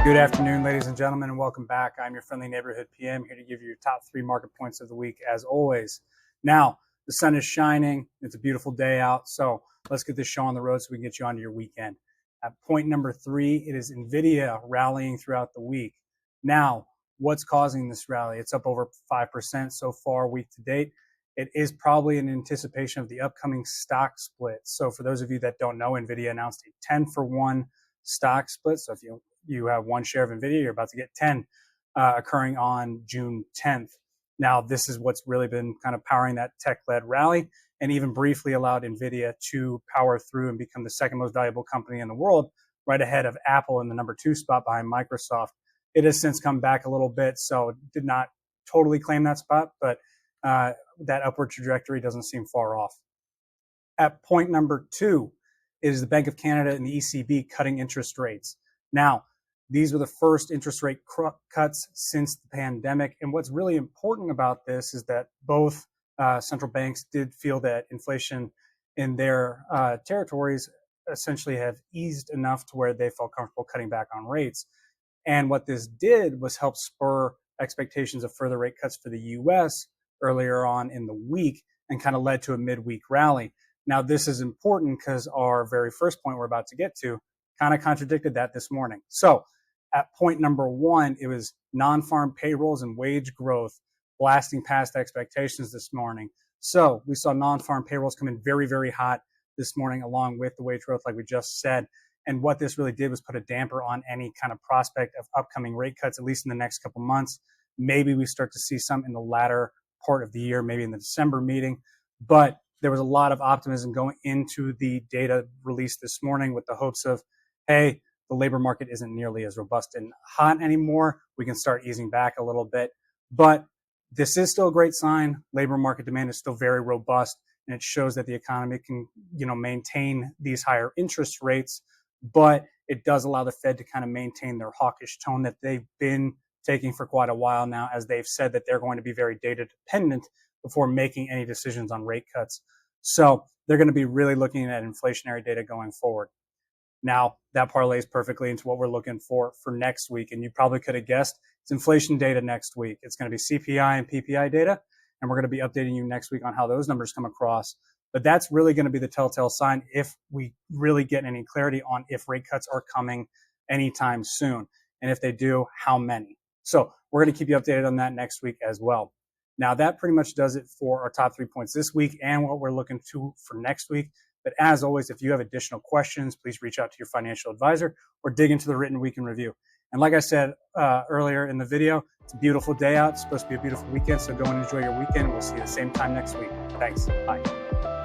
Good afternoon, ladies and gentlemen, and welcome back. I'm your friendly neighborhood PM, here to give you your top 3 market points of the week, as always. Now, the sun is shining. It's a beautiful day out, so let's get this show on the road so we can get you onto your weekend. At point number 3, it is NVIDIA rallying throughout the week. Now, what's causing this rally? It's up over 5% so far week to date. It is probably in anticipation of the upcoming stock split. So for those of you that don't know, NVIDIA announced a 10-for-1 stock split. So if you have one share of NVIDIA, you're about to get 10 occurring on June 10th. Now, this is what's really been kind of powering that tech-led rally and even briefly allowed NVIDIA to power through and become the second most valuable company in the world, right ahead of Apple in the number 2 spot behind Microsoft. It has since come back a little bit, so it did not totally claim that spot, but that upward trajectory doesn't seem far off. At point number 2 is the Bank of Canada and the ECB cutting interest rates. Now, these were the first interest rate cuts since the pandemic. And what's really important about this is that both central banks did feel that inflation in their territories essentially have eased enough to where they felt comfortable cutting back on rates. And what this did was help spur expectations of further rate cuts for the US earlier on in the week and kind of led to a midweek rally. Now, this is important because our very first point we're about to get to kind of contradicted that this morning. So at point number 1, it was non-farm payrolls and wage growth blasting past expectations this morning. So we saw non-farm payrolls come in very, very hot this morning, along with the wage growth, like we just said. And what this really did was put a damper on any kind of prospect of upcoming rate cuts, at least in the next couple months. Maybe we start to see some in the latter part of the year, maybe in the December meeting. But there was a lot of optimism going into the data released this morning with the hopes of, hey, the labor market isn't nearly as robust and hot anymore. We can start easing back a little bit. But this is still a great sign. Labor market demand is still very robust, and it shows that the economy can, maintain these higher interest rates. But it does allow the Fed to kind of maintain their hawkish tone that they've been taking for quite a while now, as they've said that they're going to be very data dependent before making any decisions on rate cuts. So they're going to be really looking at inflationary data going forward. Now, that parlays perfectly into what we're looking for next week. And you probably could have guessed it's inflation data next week. It's going to be CPI and PPI data. And we're going to be updating you next week on how those numbers come across. But that's really going to be the telltale sign if we really get any clarity on if rate cuts are coming anytime soon. And if they do, how many. So we're going to keep you updated on that next week as well. Now, that pretty much does it for our top 3 points this week and what we're looking to for next week. But as always, if you have additional questions, please reach out to your financial advisor or dig into the written week in review. And like I said earlier in the video, it's a beautiful day out. It's supposed to be a beautiful weekend. So go and enjoy your weekend. We'll see you the same time next week. Thanks. Bye.